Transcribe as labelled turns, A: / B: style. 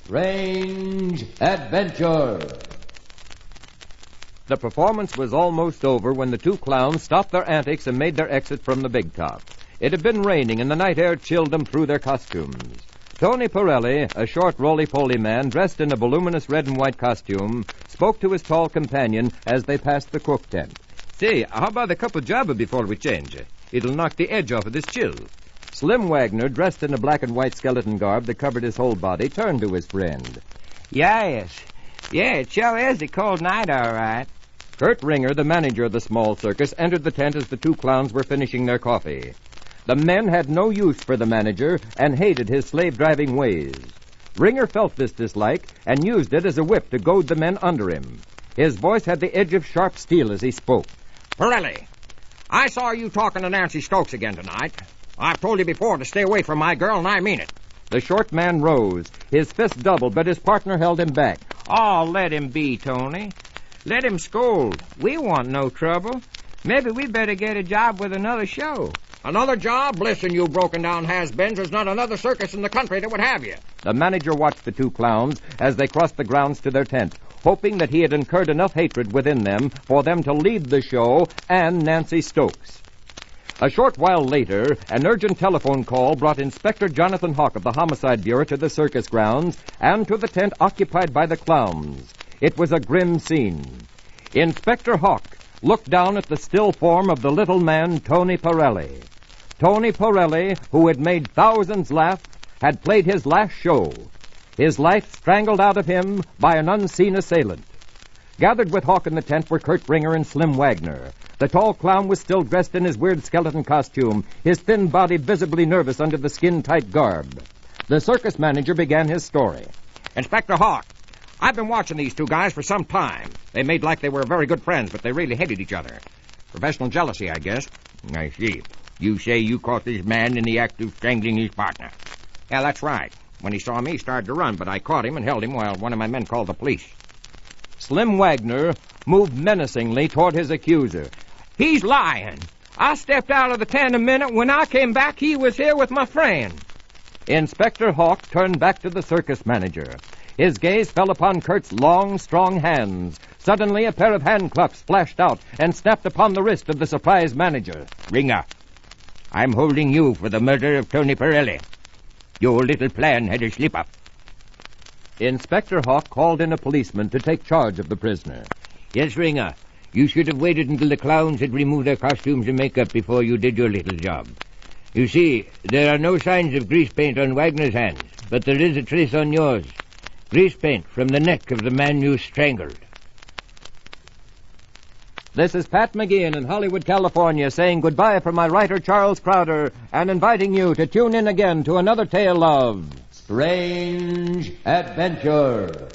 A: Strange Adventure.
B: The performance was almost over when the two clowns stopped their antics and made their exit from the big top. It had been raining, and the night air chilled them through their costumes. Tony Pirelli, a short, roly-poly man dressed in a voluminous red and white costume, spoke to his tall companion as they passed the cook tent.
C: Say, how about a couple jobber before we change? It'll knock the edge off of this chill.
B: Slim Wagner, dressed in a black and white skeleton garb that covered his whole body, turned to his friend.
D: Yes. Yeah, it sure is a cold night, all right.
B: Kurt Ringer, the manager of the small circus, entered the tent as the two clowns were finishing their coffee. The men had no use for the manager and hated his slave-driving ways. Ringer felt this dislike and used it as a whip to goad the men under him. His voice had the edge of sharp steel as he spoke.
E: Pirelli, I saw you talking to Nancy Stokes again tonight. I've told you before to stay away from my girl, and I mean it.
B: The short man rose. His fist doubled, but his partner held him back.
D: Oh, let him be, Tony. Let him scold. We want no trouble. Maybe we better get a job with another show.
E: Another job? Listen, you broken-down has-beens, there's not another circus in the country that would have you.
B: The manager watched the two clowns as they crossed the grounds to their tent, hoping that he had incurred enough hatred within them for them to lead the show and Nancy Stokes. A short while later, an urgent telephone call brought Inspector Jonathan Hawk of the Homicide Bureau to the circus grounds and to the tent occupied by the clowns. It was a grim scene. Inspector Hawk looked down at the still form of the little man, Tony Pirelli. Tony Pirelli, who had made thousands laugh, had played his last show. His life strangled out of him by an unseen assailant. Gathered with Hawk in the tent were Kurt Ringer and Slim Wagner. The tall clown was still dressed in his weird skeleton costume, his thin body visibly nervous under the skin-tight garb. The circus manager began his story.
E: Inspector Hawk, I've been watching these two guys for some time. They made like they were very good friends, but they really hated each other. Professional jealousy, I guess.
D: I see. You say you caught this man in the act of strangling his partner.
E: Yeah, that's right. When he saw me, he started to run, but I caught him and held him while one of my men called the police.
B: Slim Wagner moved menacingly toward his accuser.
D: He's lying. I stepped out of the tent a minute. When I came back, he was here with my friend.
B: Inspector Hawk turned back to the circus manager. His gaze fell upon Kurt's long, strong hands. Suddenly, a pair of handcuffs flashed out and snapped upon the wrist of the surprised manager.
D: Ringer, I'm holding you for the murder of Tony Pirelli. Your little plan had a slip-up.
B: Inspector Hawk called in a policeman to take charge of the prisoner.
D: Yes, Ringer. You should have waited until the clowns had removed their costumes and makeup before you did your little job. You see, there are no signs of grease paint on Wagner's hands, but there is a trace on yours. Grease paint from the neck of the man you strangled.
B: This is Pat McGeehan in Hollywood, California, saying goodbye from my writer, Charles Crowder, and inviting you to tune in again to another tale of Strange Adventure.